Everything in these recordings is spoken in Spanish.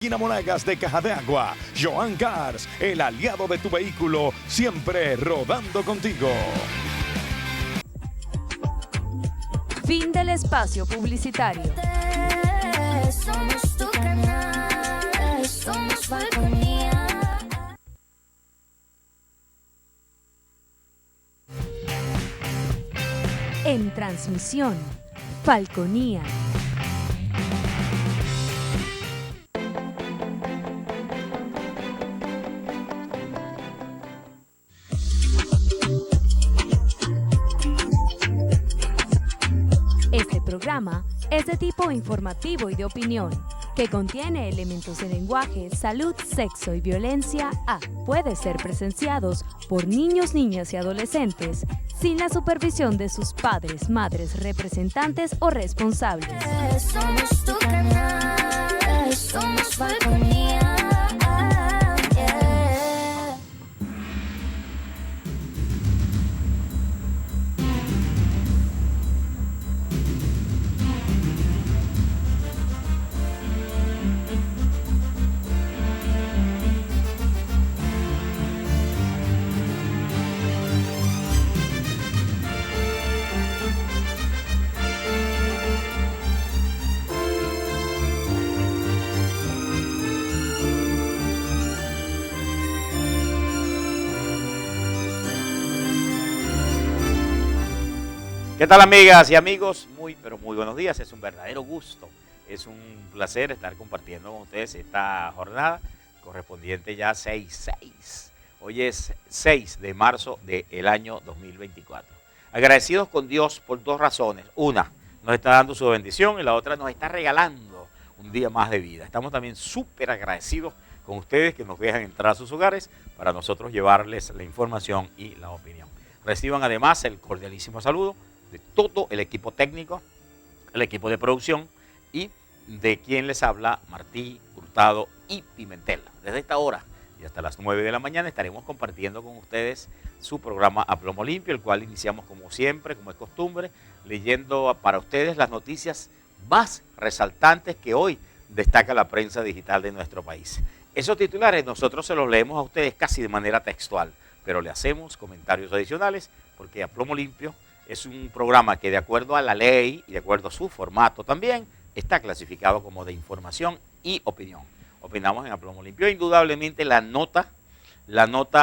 Monagas de Caja de Agua. Joan Cars, el aliado de tu vehículo, siempre rodando contigo. Fin del espacio publicitario. Somos tu canal, somos Falconía. En transmisión, Falconía. Este programa es de tipo informativo y de opinión, que contiene elementos de lenguaje, salud, sexo y violencia puede ser presenciados por niños, niñas y adolescentes sin la supervisión de sus padres, madres, representantes o responsables. Somos tu canal, somos Falconía. ¿Qué tal, amigas y amigos? Pero muy buenos días. Es un verdadero gusto, es un placer estar compartiendo con ustedes esta jornada correspondiente ya 6/6. Hoy es 6 de marzo del año 2024. Agradecidos con Dios por dos razones. Una, nos está dando su bendición y la otra nos está regalando un día más de vida. Estamos también súper agradecidos con ustedes que nos dejan entrar a sus hogares para nosotros llevarles la información y la opinión. Reciban además el cordialísimo saludo de todo el equipo técnico, el equipo de producción y de quien les habla, Martí, Hurtado y Pimentel. Desde esta hora y hasta las 9 de la mañana estaremos compartiendo con ustedes su programa A Plomo Limpio, el cual iniciamos como siempre, como es costumbre, leyendo para ustedes las noticias más resaltantes que hoy destaca la prensa digital de nuestro país. Esos titulares nosotros se los leemos a ustedes casi de manera textual, pero le hacemos comentarios adicionales porque A Plomo Limpio es un programa que de acuerdo a la ley y de acuerdo a su formato también está clasificado como de información y opinión. Opinamos en A Plomo Limpio. Indudablemente la nota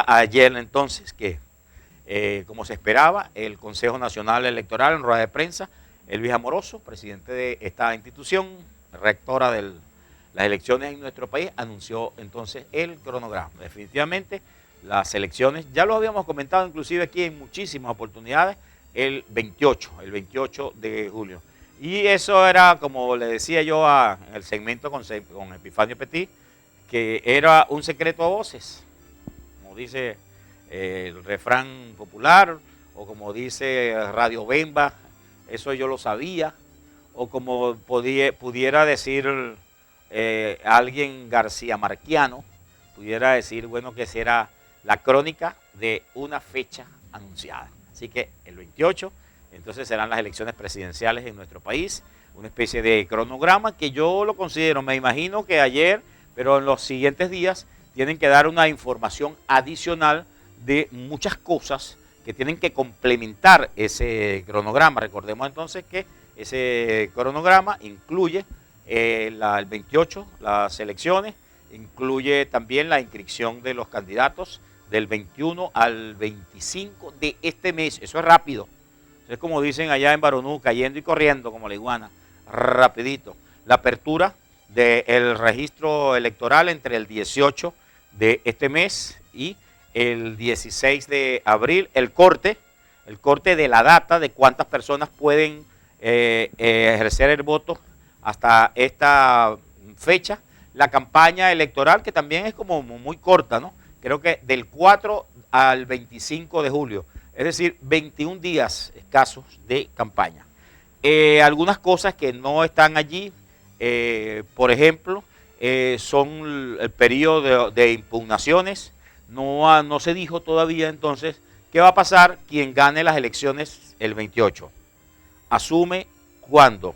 ayer entonces que como se esperaba, el Consejo Nacional Electoral en rueda de prensa, Elvis Amoroso, presidente de esta institución, rectora de las elecciones en nuestro país, anunció entonces el cronograma. Definitivamente las elecciones, ya lo habíamos comentado inclusive aquí en muchísimas oportunidades, el 28 de julio. Y eso era, como le decía yo en el segmento con Epifanio Petit, que era un secreto a voces, como dice el refrán popular, o como dice Radio Bemba, eso yo lo sabía, o como pudiera decir alguien García Marquiano, pudiera decir, bueno, que será la crónica de una fecha anunciada. Así que el 28, entonces serán las elecciones presidenciales en nuestro país, una especie de cronograma que yo lo considero, me imagino que ayer, pero en los siguientes días tienen que dar una información adicional de muchas cosas que tienen que complementar ese cronograma. Recordemos entonces que ese cronograma incluye el 28, las elecciones, incluye también la inscripción de los candidatos, del 21 al 25 de este mes. Eso es rápido. Es como dicen allá en Baronú, cayendo y corriendo como la iguana, rapidito. La apertura del registro electoral entre el 18 de este mes y el 16 de abril, el corte de la data de cuántas personas pueden ejercer el voto hasta esta fecha. La campaña electoral, que también es como muy corta, ¿no? Creo que del 4 al 25 de julio, es decir, 21 días escasos de campaña. Algunas cosas que no están allí, por ejemplo, son el periodo de impugnaciones. No se dijo todavía entonces qué va a pasar quien gane las elecciones el 28. Asume cuándo.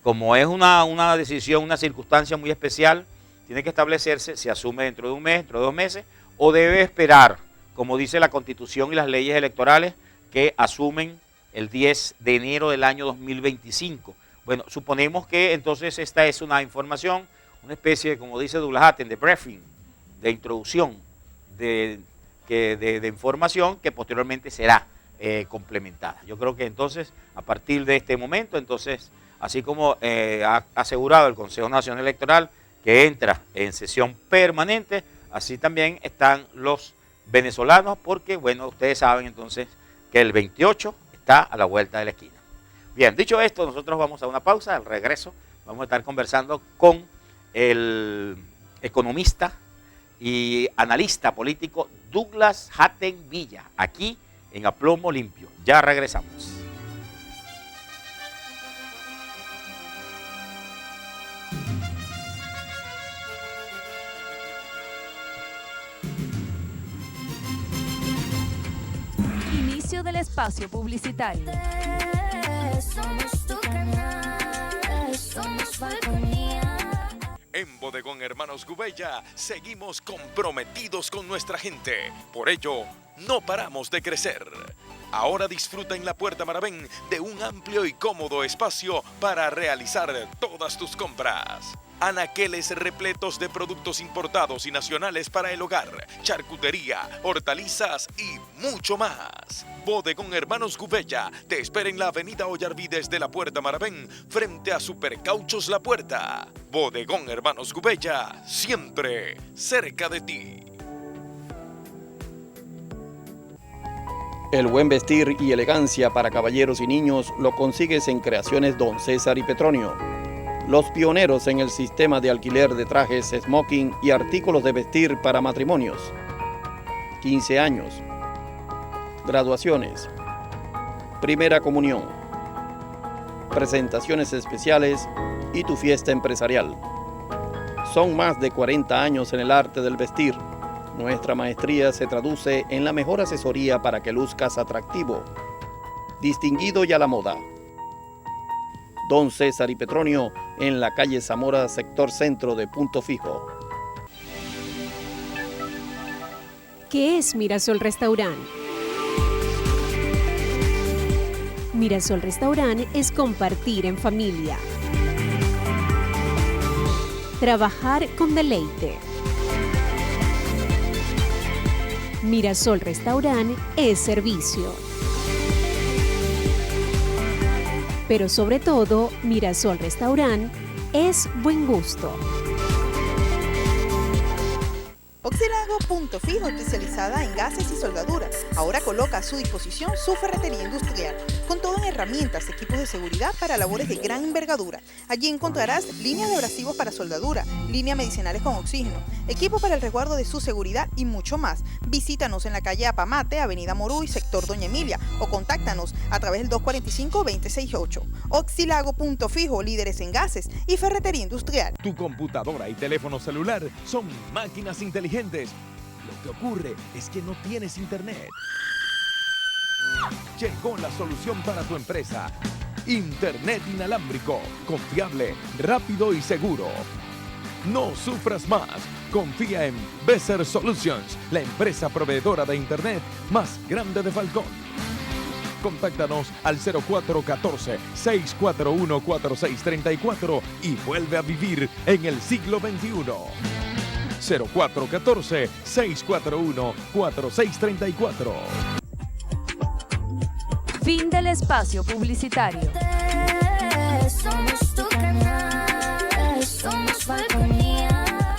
Como es una decisión, una circunstancia muy especial, tiene que establecerse si asume dentro de un mes, dentro de 2 meses, o debe esperar, como dice la Constitución y las leyes electorales, que asumen el 10 de enero del año 2025. Bueno, suponemos que entonces esta es una información, una especie de, como dice Douglas Hatten, de briefing, de introducción, de información que posteriormente será complementada. Yo creo que entonces, a partir de este momento, entonces, así como ha asegurado el Consejo Nacional Electoral que entra en sesión permanente, así también están los venezolanos, porque, bueno, ustedes saben entonces que el 28 está a la vuelta de la esquina. Bien, dicho esto, nosotros vamos a una pausa. Al regreso vamos a estar conversando con el economista y analista político Douglas Hatten Villa, aquí en A Plomo Limpio. Ya regresamos. Inicio del espacio publicitario. Somos tu canal, somos Falconía. En Bodegón Hermanos Gubella seguimos comprometidos con nuestra gente. Por ello, no paramos de crecer. Ahora disfruta en la Puerta Maravén de un amplio y cómodo espacio para realizar todas tus compras. Anaqueles repletos de productos importados y nacionales para el hogar, charcutería, hortalizas y mucho más. Bodegón Hermanos Gubella te espera en la avenida Ollarvides de la Puerta Maravén, frente a Supercauchos La Puerta. Bodegón Hermanos Gubella, siempre cerca de ti. El buen vestir y elegancia para caballeros y niños lo consigues en Creaciones Don César y Petronio. Los pioneros en el sistema de alquiler de trajes, smoking y artículos de vestir para matrimonios. 15 años. Graduaciones. Primera comunión. Presentaciones especiales y tu fiesta empresarial. Son más de 40 años en el arte del vestir. Nuestra maestría se traduce en la mejor asesoría para que luzcas atractivo, distinguido y a la moda. Don César y Petronio, en la calle Zamora, sector centro de Punto Fijo. ¿Qué es Mirasol Restaurant? Mirasol Restaurant es compartir en familia. Trabajar con deleite. Mirasol Restaurant es servicio. Pero sobre todo, Mirasol Restaurant es buen gusto. Oxilago Punto Fijo, especializada en gases y soldaduras. Ahora coloca a su disposición su ferretería industrial, con todo en herramientas, equipos de seguridad para labores de gran envergadura. Allí encontrarás líneas de abrasivos para soldadura, líneas medicinales con oxígeno, equipo para el resguardo de su seguridad y mucho más. Visítanos en la calle Apamate, avenida Moruy, sector Doña Emilia, o contáctanos a través del 245-268. Oxilago Punto Fijo, líderes en gases y ferretería industrial. Tu computadora y teléfono celular son máquinas inteligentes. Lo que ocurre es que no tienes internet. Llegó la solución para tu empresa. Internet inalámbrico, confiable, rápido y seguro. No sufras más. Confía en Besser Solutions, la empresa proveedora de internet más grande de Falcón. Contáctanos al 0414-641-4634 y vuelve a vivir en el siglo XXI. 0414-641-4634. Fin del espacio publicitario. Somos tu canal, somos Falconía.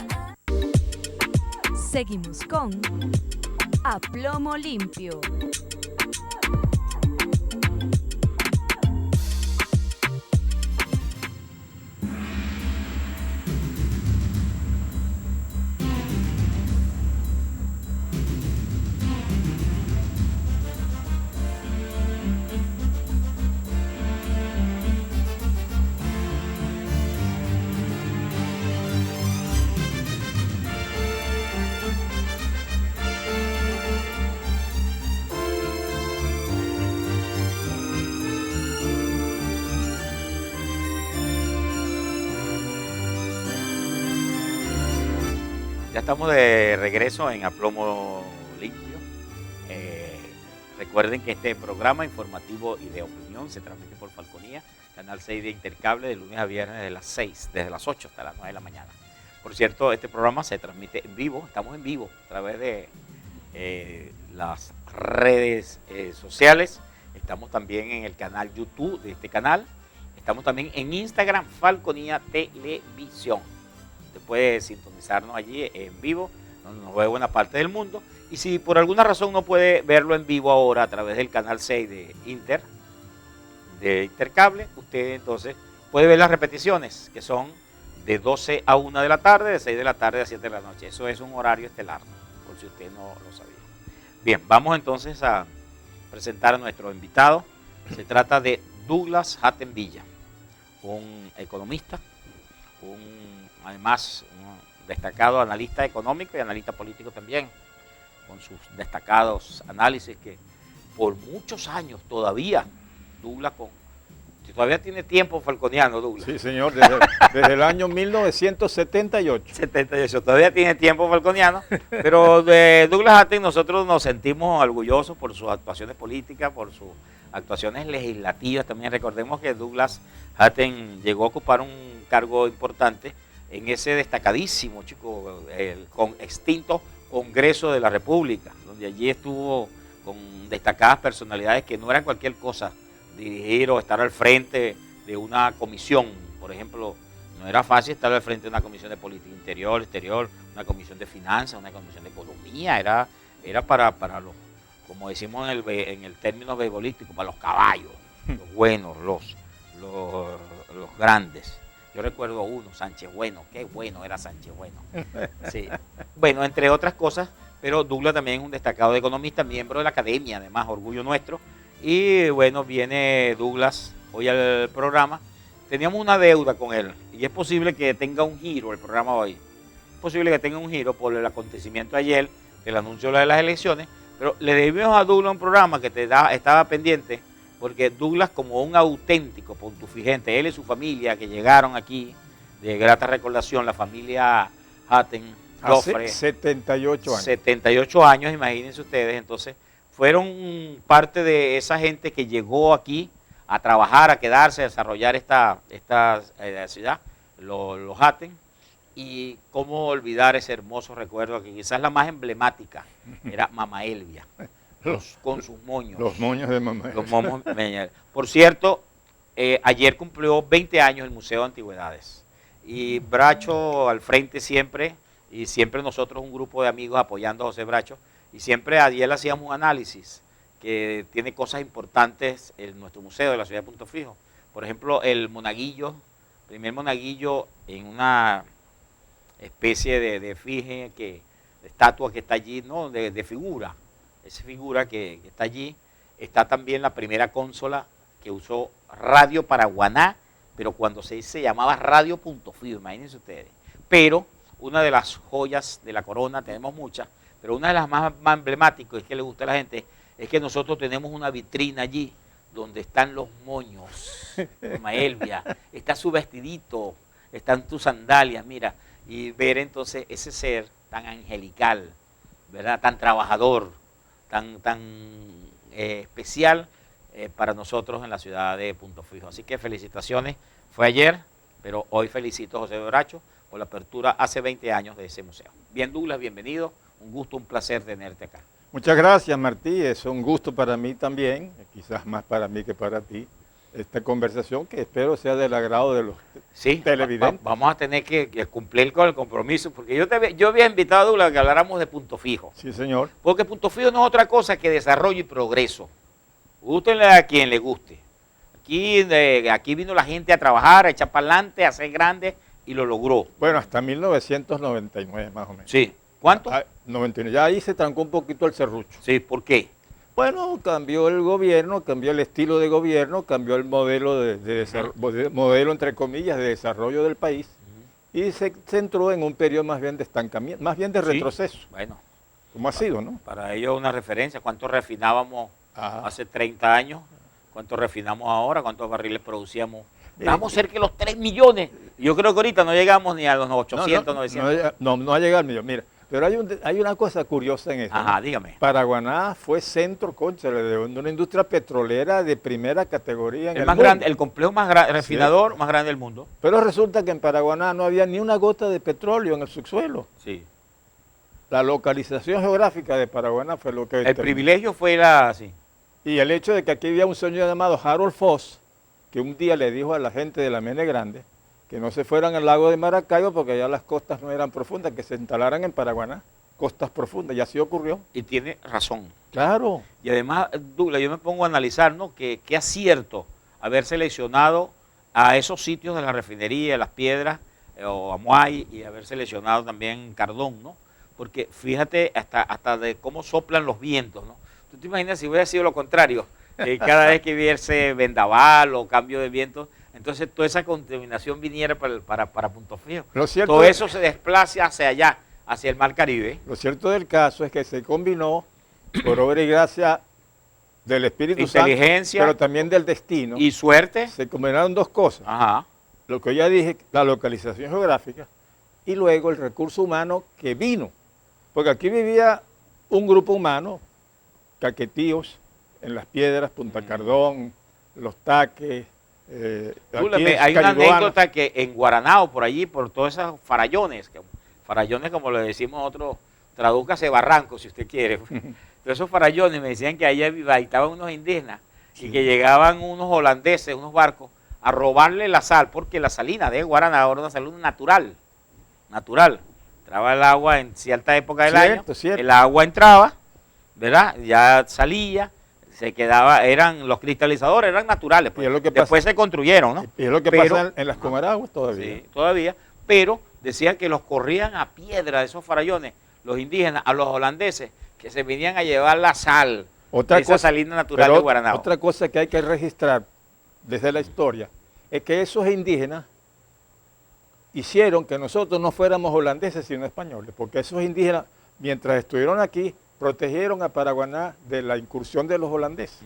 Seguimos con A Plomo Limpio. Ya estamos de regreso en Aplomo Limpio. Recuerden que este programa informativo y de opinión se transmite por Falconía, Canal 6 de Intercable, de lunes a viernes desde las 8 hasta las 9 de la mañana. Por cierto, este programa se transmite en vivo, estamos en vivo a través de las redes sociales. Estamos también en el canal YouTube de este canal. Estamos también en Instagram, Falconía Televisión. Usted puede sintonizarnos allí en vivo, donde nos ve buena parte del mundo. Y si por alguna razón no puede verlo en vivo ahora a través del canal 6 de Intercable, usted entonces puede ver las repeticiones, que son de 12 a 1 de la tarde, de 6 de la tarde a 7 de la noche. Eso es un horario estelar, por si usted no lo sabía. Bien, vamos entonces a presentar a nuestro invitado. Se trata de Douglas Hatton Villa, un economista, además un destacado analista económico y analista político también, con sus destacados análisis que por muchos años todavía, Douglas, todavía tiene tiempo falconiano, Douglas. Sí, señor, desde el año 1978. 78, todavía tiene tiempo falconiano, pero de Douglas Hatton nosotros nos sentimos orgullosos por sus actuaciones políticas, por sus actuaciones legislativas. También recordemos que Douglas Hatton llegó a ocupar un cargo importante en ese destacadísimo, el extinto Congreso de la República, donde allí estuvo con destacadas personalidades que no eran cualquier cosa, dirigir o estar al frente de una comisión. Por ejemplo, no era fácil estar al frente de una comisión de política interior, exterior, una comisión de finanzas, una comisión de economía. Era para los, como decimos en el término beisbolístico, para los caballos, los buenos, los grandes. Yo recuerdo uno, Sánchez Bueno, qué bueno era Sánchez Bueno. Sí. Bueno, entre otras cosas, pero Douglas también es un destacado economista, miembro de la academia, además, orgullo nuestro. Y bueno, viene Douglas hoy al programa. Teníamos una deuda con él y es posible que tenga un giro el programa hoy. Es posible que tenga un giro por el acontecimiento de ayer, el anuncio de las elecciones, pero le debimos a Douglas un programa que estaba pendiente, porque Douglas, como un auténtico pontufigente, él y su familia que llegaron aquí, de grata recordación, la familia Hatton, hace 78 años. 78 años, imagínense ustedes. Entonces, fueron parte de esa gente que llegó aquí a trabajar, a quedarse, a desarrollar esta ciudad, los Hatton. Y cómo olvidar ese hermoso recuerdo, que quizás la más emblemática era Mama Elvia, con sus moños. Los moños de Mamá Elvia. Los moños. Por cierto, ayer cumplió 20 años el Museo de Antigüedades. Y Bracho al frente siempre, y siempre nosotros un grupo de amigos apoyando a José Bracho, y siempre ayer hacíamos un análisis que tiene cosas importantes en nuestro museo de la ciudad de Punto Fijo. Por ejemplo, el monaguillo, primer monaguillo en una especie de efigie, de estatua que está allí, no, de figura. Esa figura que está allí. Está también la primera consola que usó Radio Paraguaná, pero cuando se llamaba Radio Punto Fijo, imagínense ustedes. Pero una de las joyas de la corona, tenemos muchas, pero una de las más emblemáticas, es que le gusta a la gente, es que nosotros tenemos una vitrina allí donde están los moños, Mama Elvia, está su vestidito, están tus sandalias, mira, y ver entonces ese ser tan angelical, ¿verdad? Tan trabajador, tan especial para nosotros en la ciudad de Punto Fijo. Así que felicitaciones, fue ayer, pero hoy felicito a José Bracho por la apertura hace 20 años de ese museo. Bien, Douglas, bienvenido, un gusto, un placer tenerte acá. Muchas gracias, Martí, es un gusto para mí también, quizás más para mí que para ti, esta conversación que espero sea del agrado de los televidentes. Vamos a tener que cumplir con el compromiso, porque yo había invitado a Douglas a que habláramos de Punto Fijo. Sí, señor. Porque Punto Fijo no es otra cosa que desarrollo y progreso. Gústenle a quien le guste. Aquí vino la gente a trabajar, a echar para adelante, a hacer grande, y lo logró. Bueno, hasta 1999 más o menos. Sí. ¿Cuánto? 99. Ya ahí se trancó un poquito el serrucho. Sí, ¿por qué? Bueno, cambió el gobierno, cambió el estilo de gobierno, cambió el modelo modelo entre comillas de desarrollo del país y se centró en un periodo más bien de estancamiento, más bien de retroceso. Bueno, como ha sido, ¿no? Para ello una referencia, ¿cuánto refinábamos hace 30 años? ¿Cuánto refinamos ahora? ¿Cuántos barriles producíamos? Estamos cerca de los 3 millones Yo creo que ahorita no llegamos ni a los 800, no, 900. no ha llegado al millón. Mira, pero hay una cosa curiosa en esto. Ajá, ¿no? dígame. Paraguaná fue centro, cónchale, de una industria petrolera de primera categoría en el más mundo. grande, el complejo más grande, refinador más grande del mundo. Pero resulta que en Paraguaná no había ni una gota de petróleo en el subsuelo. Sí. La localización geográfica de Paraguaná fue lo que El determinó. privilegio fue la... Sí. Y el hecho de que aquí había un señor llamado Harold Foss, que un día le dijo a la gente de la Mene Grande que no se fueran al lago de Maracaibo porque allá las costas no eran profundas, que se instalaran en Paraguaná, costas profundas, y así ocurrió. Y tiene razón. Claro. Y además, Douglas, yo me pongo a analizar, ¿no? Qué acierto haber seleccionado a esos sitios de la refinería, Las Piedras o Amuay, y haber seleccionado también Cardón, ¿no? Porque fíjate hasta de cómo soplan los vientos, ¿no? ¿Tú te imaginas si hubiera sido lo contrario? Cada vez que hubiese vendaval o cambio de viento, entonces toda esa contaminación viniera para Punto Fijo. Todo eso se desplaza hacia allá, hacia el Mar Caribe. Lo cierto del caso es que se combinó, por obra y gracia del Espíritu Inteligencia, Santo, pero también del destino. Y suerte. Se combinaron dos cosas. Ajá. Lo que ya dije, la localización geográfica, y luego el recurso humano que vino. Porque aquí vivía un grupo humano, caquetíos, en Las Piedras, Punta Cardón, Los Taques. Hay una anécdota que en Guaranao, por allí, por todos esos farallones como le decimos nosotros, tradúcase barrancos si usted quiere. Todos esos farallones me decían que allá habitaban unos indígenas y que llegaban unos holandeses, unos barcos, a robarle la sal, porque la salina de Guaranao era una salina natural. Entraba el agua en cierta época del año, el agua entraba, ¿verdad? Ya salía, se quedaba, los cristalizadores eran naturales, pues. Después se construyeron, ¿no? Y es lo que pasa en las Comaraguas todavía. Sí, todavía, pero decían que los corrían a piedra de esos farallones, los indígenas, a los holandeses, que se venían a llevar la sal de esa salina natural de Guaranao. Otra cosa que hay que registrar desde la historia es que esos indígenas hicieron que nosotros no fuéramos holandeses sino españoles, porque esos indígenas, mientras estuvieron aquí, protegieron a Paraguaná de la incursión de los holandeses.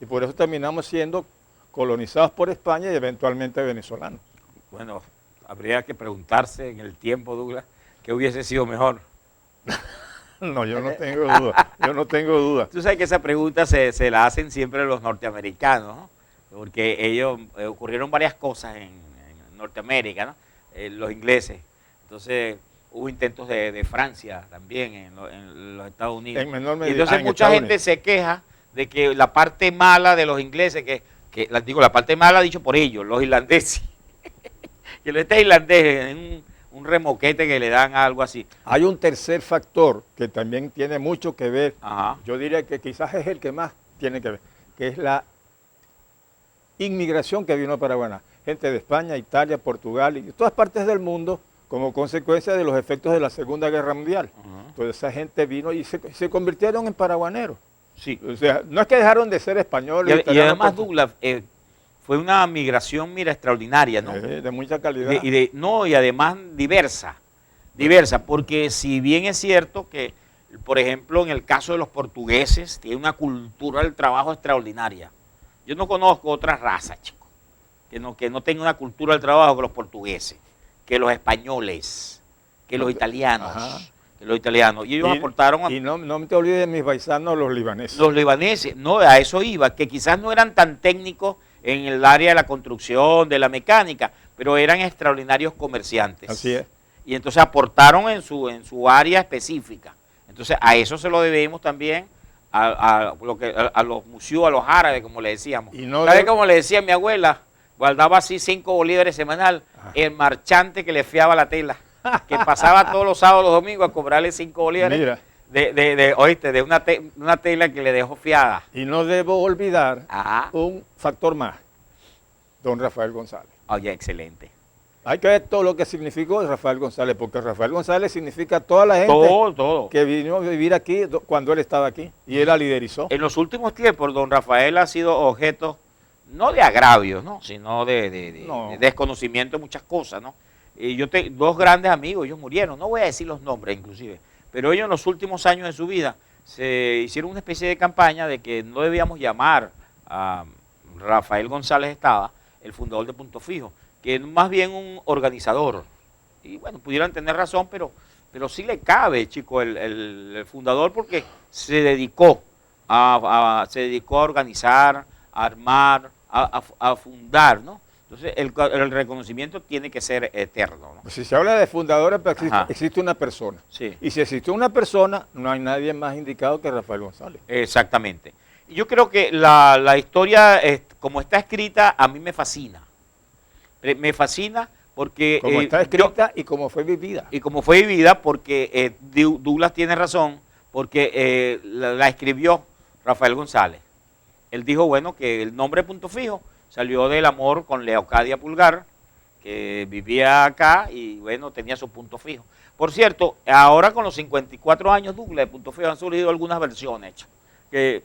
Y por eso terminamos siendo colonizados por España y eventualmente venezolanos. Bueno, habría que preguntarse en el tiempo, Douglas, qué hubiese sido mejor. No, yo no tengo duda, yo no tengo duda. Tú sabes que esa pregunta se la hacen siempre los norteamericanos, ¿no? Porque ellos ocurrieron varias cosas en Norteamérica, ¿no? Los ingleses. Entonces hubo intentos de Francia también en los Estados Unidos. En menor medida. Y entonces mucha gente se queja de que la parte mala de los ingleses, la parte mala dicho por ellos, los irlandeses, que este irlandés en un remoquete que le dan algo así. Hay un tercer factor que también tiene mucho que ver, Ajá. Yo diría que quizás es el que más tiene que ver, que es la inmigración que vino a Paraguaná. Gente de España, Italia, Portugal y de todas partes del mundo como consecuencia de los efectos de la Segunda Guerra Mundial. Entonces esa gente vino y se convirtieron en paraguaneros. Sí. O sea, no es que dejaron de ser españoles. Y además, Douglas, fue una migración, mira, extraordinaria, ¿no? De mucha calidad. Y además diversa, porque si bien es cierto que, por ejemplo, en el caso de los portugueses, tiene una cultura del trabajo extraordinaria. Yo no conozco otra raza, chicos, que no tenga una cultura del trabajo que los portugueses, que los españoles, que los italianos. Ajá. Y ellos aportaron... Y no te olvides de mis paisanos, los libaneses. Los libaneses, no, a eso iba, que quizás no eran tan técnicos en el área de la construcción, de la mecánica, pero eran extraordinarios comerciantes. Así es. Y entonces aportaron en su área específica. Entonces a eso se lo debemos también a los museos, a los árabes, como le decíamos. ¿Sabes cómo le decía mi abuela? Guardaba así 5 bolívares semanal, el marchante que le fiaba la tela, que pasaba todos los sábados, los domingos a cobrarle 5 bolívares. Mira. De una tela que le dejó fiada. Y no debo olvidar un factor más, don Rafael González. Oye, excelente. Hay que ver todo lo que significó Rafael González, porque Rafael González significa toda la gente que vino a vivir aquí cuando él estaba aquí, y él la liderizó. En los últimos tiempos, don Rafael ha sido objeto, no de agravios, ¿no? Sino de desconocimiento de muchas cosas, ¿no? Y dos grandes amigos, ellos murieron, no voy a decir los nombres inclusive, pero ellos en los últimos años de su vida se hicieron una especie de campaña de que no debíamos llamar a Rafael González Estaba, el fundador de Punto Fijo, que es más bien un organizador. Y bueno, pudieran tener razón, pero sí le cabe, chico, el fundador, porque se dedicó a organizar, a armar, a fundar, ¿no? Entonces, el reconocimiento tiene que ser eterno, ¿no? Si se habla de fundadores, pues existe una persona. Sí. Y si existe una persona, no hay nadie más indicado que Rafael González. Exactamente. Y yo creo que la historia, como está escrita, a mí me fascina. Me fascina porque... Como está escrita y como fue vivida. Y como fue vivida, porque Douglas tiene razón, porque la escribió Rafael González. Él dijo, bueno, que el nombre Punto Fijo salió del amor con Leocadia Pulgar, que vivía acá y, bueno, tenía su punto fijo. Por cierto, ahora con los 54 años, Douglas, de Punto Fijo, han surgido algunas versiones que,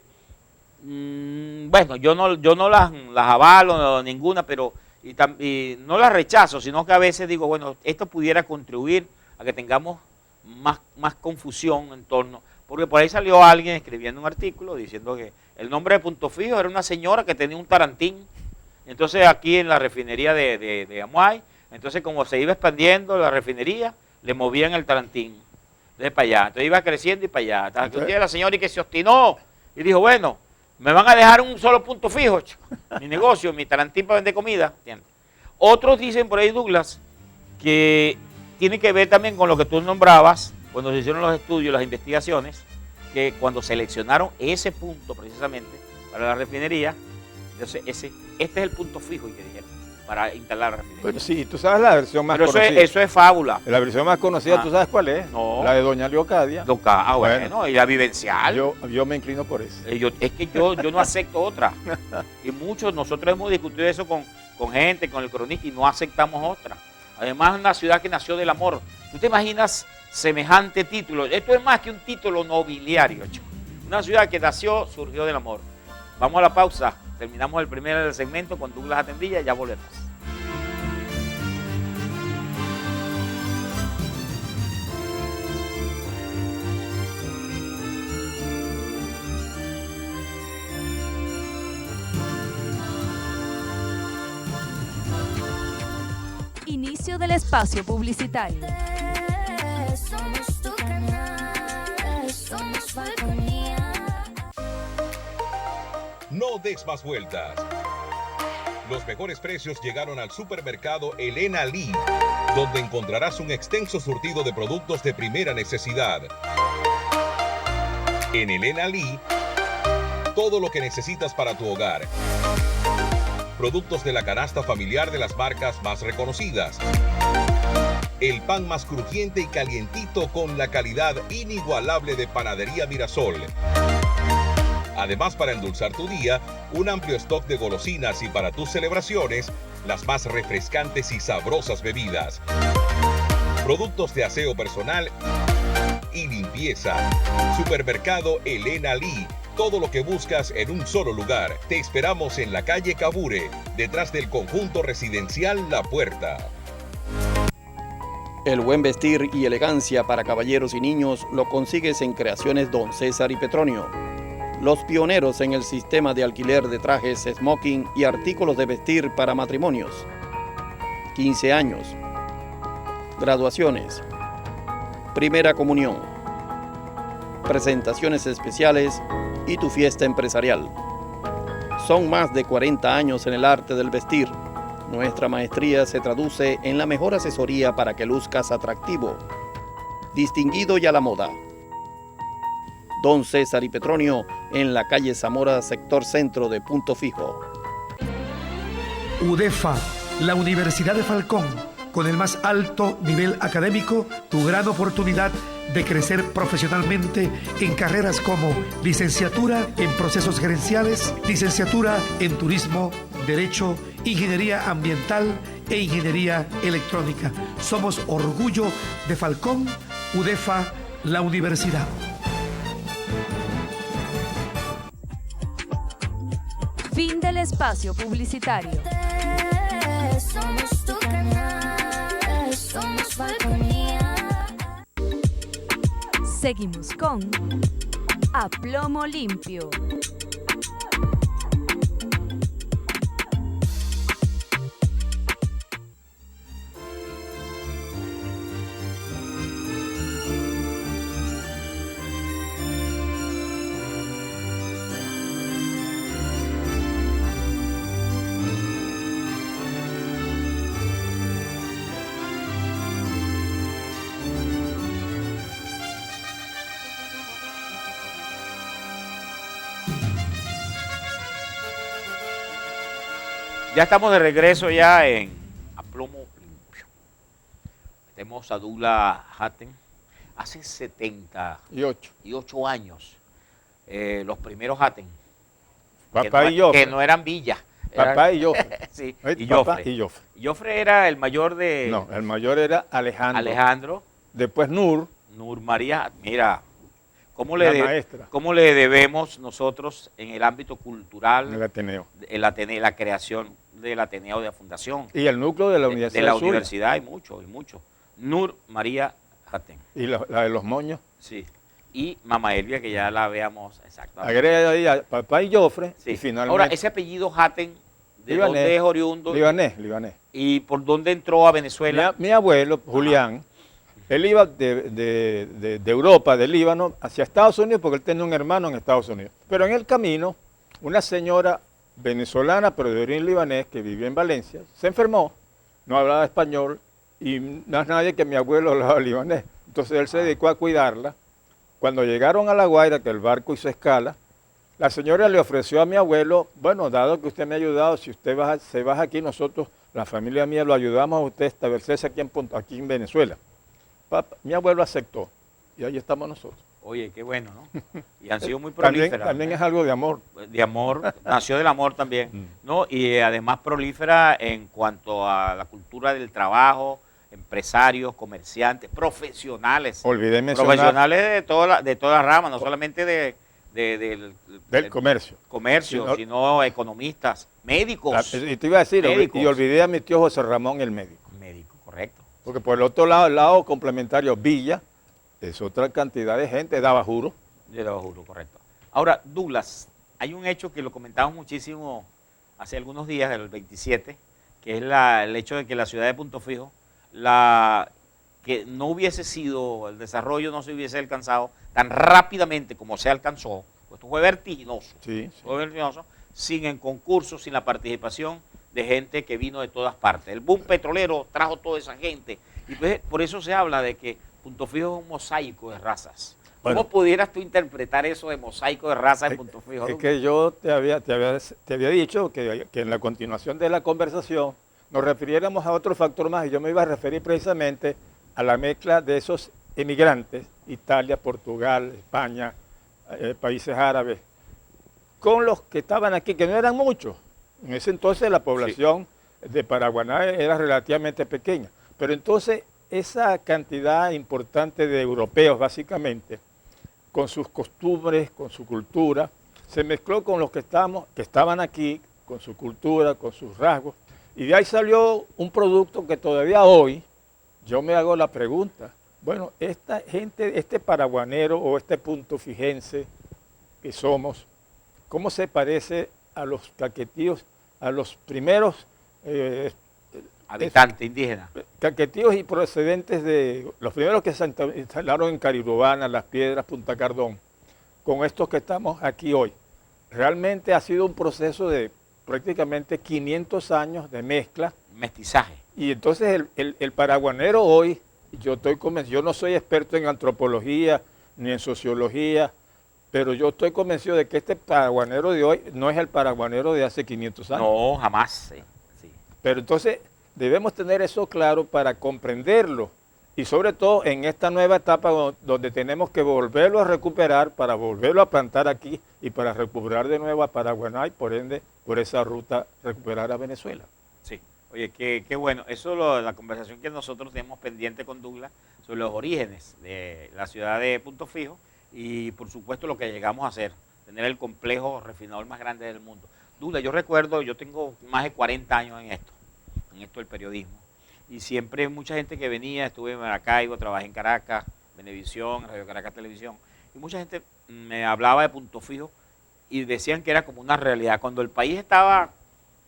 bueno, yo no las avalo, ninguna, pero y no las rechazo, sino que a veces digo, bueno, esto pudiera contribuir a que tengamos más confusión en torno, porque por ahí salió alguien escribiendo un artículo diciendo que el nombre de Punto Fijo era una señora que tenía un tarantín. Entonces aquí en la refinería de Amuay, entonces como se iba expandiendo la refinería, le movían el tarantín de para allá. Entonces iba creciendo y para allá. Hasta que un día la señora y que se obstinó y dijo, bueno, me van a dejar un solo punto fijo, mi negocio, mi tarantín para vender comida. ¿Entiendes? Otros dicen por ahí, Douglas, que tiene que ver también con lo que tú nombrabas, cuando se hicieron los estudios, las investigaciones, que cuando seleccionaron ese punto precisamente para la refinería, entonces este es el punto fijo que dijeron para instalar la refinería. Pero sí, tú sabes la versión más Pero conocida. eso es fábula. La versión más conocida, ¿tú sabes cuál es? No. La de doña Leocadia. Bueno, y la vivencial. Yo me inclino por eso. Es que yo no acepto otra. Y nosotros hemos discutido eso con gente, con el cronista, y no aceptamos otra. Además, una ciudad que nació del amor. ¿Tú te imaginas semejante título? Esto es más que un título nobiliario, chico. Una ciudad que surgió del amor. Vamos a la pausa. Terminamos el primer segmento con Douglas Atendilla y ya volvemos. Inicio del espacio publicitario. Somos tu canal, somos Falconía. No des más vueltas. Los mejores precios llegaron al supermercado Elena Lee, donde encontrarás un extenso surtido de productos de primera necesidad. En Elena Lee, todo lo que necesitas para tu hogar. Productos de la canasta familiar de las marcas más reconocidas. El pan más crujiente y calientito con la calidad inigualable de Panadería Mirasol. Además, para endulzar tu día, un amplio stock de golosinas y para tus celebraciones, las más refrescantes y sabrosas bebidas. Productos de aseo personal y limpieza. Supermercado Elena Lee. Todo lo que buscas en un solo lugar. Te esperamos en la calle Cabure, detrás del conjunto residencial La Puerta. El buen vestir y elegancia para caballeros y niños lo consigues en Creaciones Don César y Petronio. Los pioneros en el sistema de alquiler de trajes, smoking y artículos de vestir para matrimonios. 15 años. Graduaciones. Primera comunión. Presentaciones especiales y tu fiesta empresarial. Son más de 40 años en el arte del vestir. Nuestra maestría se traduce en la mejor asesoría para que luzcas atractivo, distinguido y a la moda. Don César y Petronio en la calle Zamora, sector centro de Punto Fijo. UDEFA, la Universidad de Falcón, con el más alto nivel académico, tu gran oportunidad de crecer profesionalmente en carreras como licenciatura en procesos gerenciales, licenciatura en turismo, derecho, ingeniería ambiental e ingeniería electrónica. Somos orgullo de Falcón, UDEFA, la universidad. Fin del espacio publicitario. Somos tu canal, somos Falconía. Seguimos con A Plomo Limpio. Ya estamos de regreso ya en A Plomo Limpio. Tenemos a Douglas Hatten. Hace 78 años, los primeros Hatten. Papá y Joffre. Que no eran villas. Papá y Joffre. Sí, Papá y Joffre. y Joffre. Joffre era el mayor de... No, el mayor era Alejandro. Alejandro. Después Nur. Nur María. Mira, ¿cómo La maestra. ¿cómo le debemos nosotros en el ámbito cultural? El Ateneo. La creación del Ateneo de la Fundación. Y el núcleo de la Universidad. De la Zulia. universidad, hay mucho, hay mucho. Nur María Hatten. Y la de los moños. Sí. Y Mama Elvia, que ya la veamos exactamente. Agrega ahí a Papá y Joffre. Sí. Y finalmente. Ahora, ese apellido Hatten, ¿de dónde es oriundo? Libanés. ¿Y por dónde entró a Venezuela? Mi abuelo, Julián, él iba de Europa, de Líbano, hacia Estados Unidos porque él tenía un hermano en Estados Unidos. Pero en el camino, una señora venezolana, pero de origen libanés, que vivía en Valencia, se enfermó, no hablaba español y no es nadie que mi abuelo hablaba libanés. Entonces él se dedicó a cuidarla. Cuando llegaron a La Guaira, que el barco hizo escala, la señora le ofreció a mi abuelo, bueno, dado que usted me ha ayudado, si usted se baja aquí, nosotros, la familia mía, lo ayudamos a usted a establecerse aquí en Venezuela. Mi abuelo aceptó y ahí estamos nosotros. Oye, qué bueno, ¿no? Y han sido muy prolíferas. También es algo de amor. De amor, nació del amor también, ¿no? Y además prolífera en cuanto a la cultura del trabajo, empresarios, comerciantes, profesionales. Olvidé mencionar. Profesionales de todas las ramas, no solamente del comercio. Comercio, sino economistas, médicos. Y te iba a decir, médicos. Y olvidé a mi tío José Ramón, el médico. Médico, correcto. Porque por el otro lado, el lado complementario, Villa, es otra cantidad de gente, daba juro. Yo daba juro, correcto. Ahora, Douglas, hay un hecho que lo comentamos muchísimo hace algunos días, el 27, que es el hecho de que la ciudad de Punto Fijo, que no hubiese sido, el desarrollo no se hubiese alcanzado tan rápidamente como se alcanzó, pues esto fue vertiginoso, fue vertiginoso, sin el concurso, sin la participación de gente que vino de todas partes. El boom petrolero trajo toda esa gente, y pues, por eso se habla de que Punto Fijo es un mosaico de razas. Bueno, ¿Cómo pudieras tú interpretar eso de mosaico de razas en Punto Fijo? Es que yo te había dicho que en la continuación de la conversación nos refiriéramos a otro factor más, y yo me iba a referir precisamente a la mezcla de esos emigrantes, Italia, Portugal, España, países árabes, con los que estaban aquí, que no eran muchos. En ese entonces la población de Paraguaná era relativamente pequeña, pero entonces esa cantidad importante de europeos, básicamente, con sus costumbres, con su cultura, se mezcló con los que estaban aquí, con su cultura, con sus rasgos, y de ahí salió un producto que todavía hoy, yo me hago la pregunta, bueno, esta gente, este paraguanero o este puntofijense que somos, ¿cómo se parece a los caquetíos, a los primeros habitantes indígenas? Caquetíos y procedentes de los primeros que se instalaron en Carirubana, Las Piedras, Punta Cardón, con estos que estamos aquí hoy. Realmente ha sido un proceso de prácticamente 500 años de mezcla. Mestizaje. Y entonces el paraguanero hoy, yo estoy convencido, yo no soy experto en antropología ni en sociología, pero yo estoy convencido de que este paraguanero de hoy no es el paraguanero de hace 500 años. No, jamás. Sí. Pero entonces debemos tener eso claro para comprenderlo y sobre todo en esta nueva etapa donde tenemos que volverlo a recuperar para volverlo a plantar aquí y para recuperar de nuevo a Paraguaná y por ende por esa ruta recuperar a Venezuela. Sí, oye, qué bueno. Eso la conversación que nosotros tenemos pendiente con Douglas sobre los orígenes de la ciudad de Punto Fijo y por supuesto lo que llegamos a hacer, tener el complejo refinador más grande del mundo. Douglas, yo recuerdo, yo tengo más de 40 años en esto del periodismo. Y siempre mucha gente que venía, estuve en Maracaibo, trabajé en Caracas, Venevisión, Radio Caracas Televisión, y mucha gente me hablaba de Punto Fijo y decían que era como una realidad. Cuando el país estaba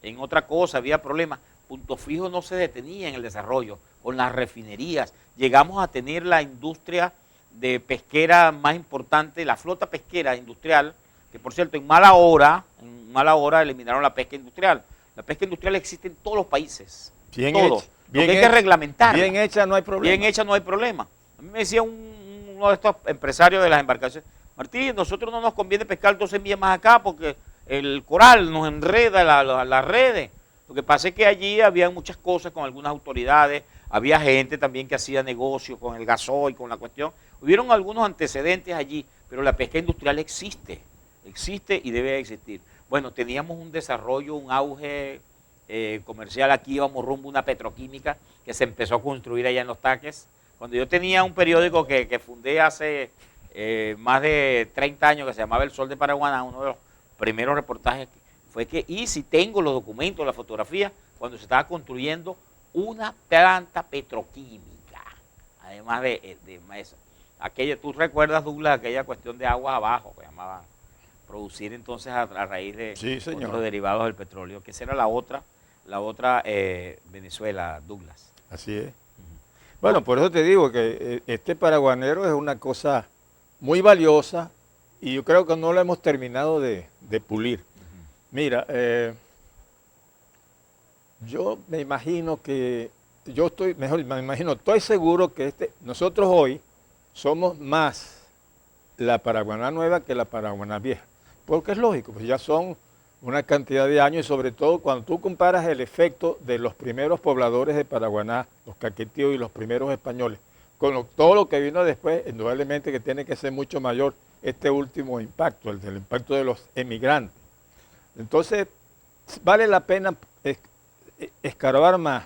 en otra cosa, había problemas, Punto Fijo no se detenía en el desarrollo, con las refinerías. Llegamos a tener la industria de pesquera más importante, la flota pesquera industrial, que por cierto, en mala hora eliminaron la pesca industrial. La pesca industrial existe en todos los países. Bien todos. hecho. Lo que hay que reglamentar. Bien hecha no hay problema. Bien hecha no hay problema. A mí me decía uno de estos empresarios de las embarcaciones, Martín, nosotros no nos conviene pescar 12 millas más acá porque el coral nos enreda las redes. Lo que pasa es que allí había muchas cosas con algunas autoridades, había gente también que hacía negocio con el gasoil, con la cuestión. Hubieron algunos antecedentes allí, pero la pesca industrial existe y debe existir. Bueno, teníamos un desarrollo, un auge comercial, aquí íbamos rumbo a una petroquímica que se empezó a construir allá en Los Taques. Cuando yo tenía un periódico que fundé hace más de 30 años que se llamaba El Sol de Paraguaná, uno de los primeros reportajes fue que, y si tengo los documentos, la fotografía, cuando se estaba construyendo una planta petroquímica, además de eso. Aquella, ¿tú recuerdas, Douglas, aquella cuestión de aguas abajo que llamaban? Producir entonces a raíz de otros derivados del petróleo, que esa era la otra Venezuela, Douglas. Así es. Bueno, por eso te digo que este paraguanero es una cosa muy valiosa y yo creo que no lo hemos terminado de pulir. Mira, yo me imagino que, estoy seguro que nosotros hoy somos más la Paraguaná nueva que la Paraguaná vieja. Porque es lógico, pues ya son una cantidad de años y sobre todo cuando tú comparas el efecto de los primeros pobladores de Paraguaná, los caquetíos y los primeros españoles, con todo lo que vino después, indudablemente que tiene que ser mucho mayor este último impacto, el del impacto de los emigrantes. Entonces, vale la pena escarbar más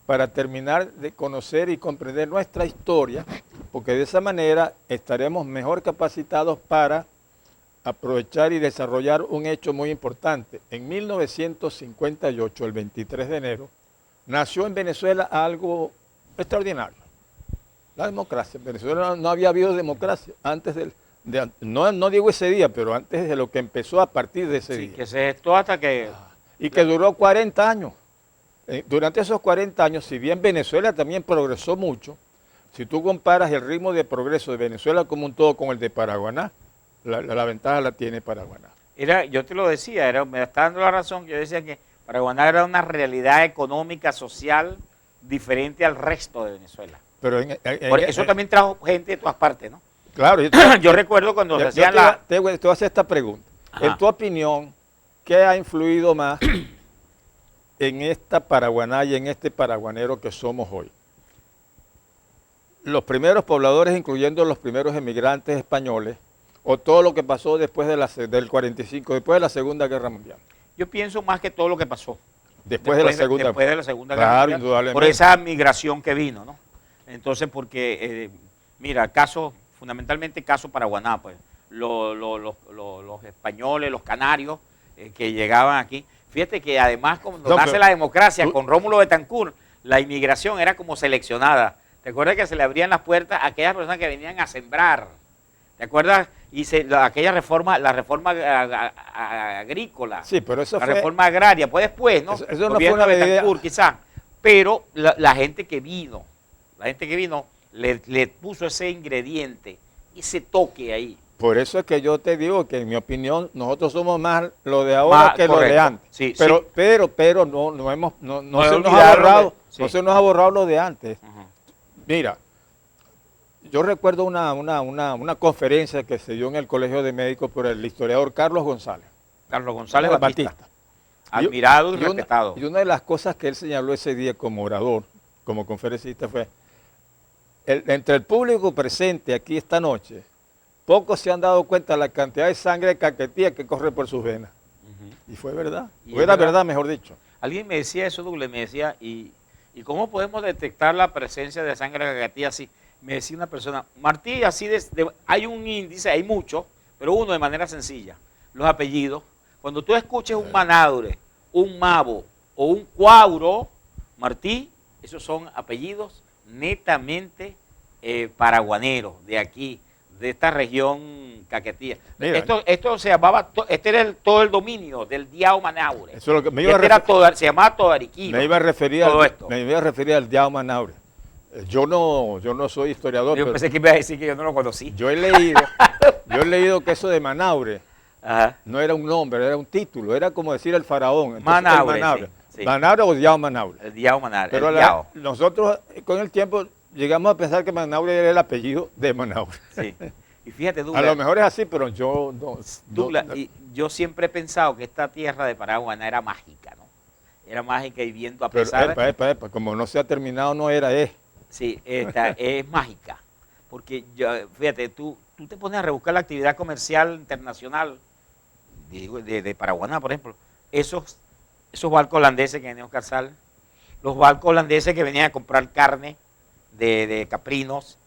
para terminar de conocer y comprender nuestra historia, porque de esa manera estaremos mejor capacitados para aprovechar y desarrollar un hecho muy importante. En 1958, el 23 de enero, nació en Venezuela algo extraordinario, la democracia. En Venezuela no había habido democracia antes no digo ese día, pero antes de lo que empezó a partir de ese día. Que se gestó hasta que... Y que duró 40 años. Durante esos 40 años, si bien Venezuela también progresó mucho, si tú comparas el ritmo de progreso de Venezuela como un todo con el de Paraguaná, la ventaja la tiene Paraguaná. Yo te lo decía, me está dando la razón, yo decía que Paraguaná era una realidad económica, social, diferente al resto de Venezuela. Pero eso también trajo gente de todas partes, ¿no? Claro. Yo recuerdo cuando se hacían te voy a hacer esta pregunta. Ajá. En tu opinión, ¿qué ha influido más en esta Paraguaná y en este paraguanero que somos hoy? ¿Los primeros pobladores, incluyendo los primeros emigrantes españoles, o todo lo que pasó después del 45, después de la Segunda Guerra Mundial? Yo pienso más que todo lo que pasó. Después de la Segunda Guerra Mundial. Indudablemente. Por esa migración que vino, ¿no? Entonces, porque, mira, fundamentalmente caso Paraguaná, pues, los españoles, los canarios que llegaban aquí. Fíjate que además cuando nace la democracia con Rómulo Betancourt, la inmigración era como seleccionada. ¿Te acuerdas que se le abrían las puertas a aquellas personas que venían a sembrar? ¿Te acuerdas? Y aquella reforma, la reforma agrícola, sí, pero eso la reforma agraria, pues después, ¿no? Eso no fue una Betancourt, quizás. Pero la gente que vino, le puso ese ingrediente, ese toque ahí. Por eso es que yo te digo que en mi opinión nosotros somos más lo de ahora que correcto. Lo de antes. Sí, pero no se nos ha borrado lo de antes. Uh-huh. Mira, yo recuerdo una conferencia que se dio en el Colegio de Médicos por el historiador Carlos González. Carlos González Batista. Admirado y respetado. Y una de las cosas que él señaló ese día como orador, como conferencista, fue entre el público presente aquí esta noche, pocos se han dado cuenta de la cantidad de sangre caquetía que corre por sus venas. Uh-huh. Y fue verdad. O era verdad, mejor dicho. Alguien me decía eso, Douglas, me decía, ¿y cómo podemos detectar la presencia de sangre caquetía así? Me decía una persona, Martí, así hay un índice, hay muchos, pero uno de manera sencilla. Los apellidos. Cuando tú escuches un Manaure, un Mabo o un Cuauro, Martí, esos son apellidos netamente paraguaneros de aquí, de esta región caquetía. Esto se llamaba, este era todo el dominio del Diao Manaure. Eso es lo que me iba se llamaba Todariquí. Me iba a referir al Diao Manaure. Yo no soy historiador. Yo pensé que iba a decir que yo no lo conocí. Yo he leído que eso de Manaure no era un nombre, era un título, era como decir el faraón. Manaure. Sí. Manaure o Diao Manaure. El Diao Manaure. Pero nosotros con el tiempo llegamos a pensar que Manaure era el apellido de Manaure. Sí. Y fíjate, Douglas. A lo mejor es así, pero yo no. Douglas, yo siempre he pensado que esta tierra de Paraguaná era mágica, ¿no? era mágica y viento a Pero, pesar. epa, como no se ha terminado, no era, es. Sí, esta es mágica. Porque, fíjate, tú te pones a rebuscar la actividad comercial internacional de Paraguaná, por ejemplo. Esos barcos holandeses que venían a Oscar, los barcos holandeses que venían a comprar carne de caprinos,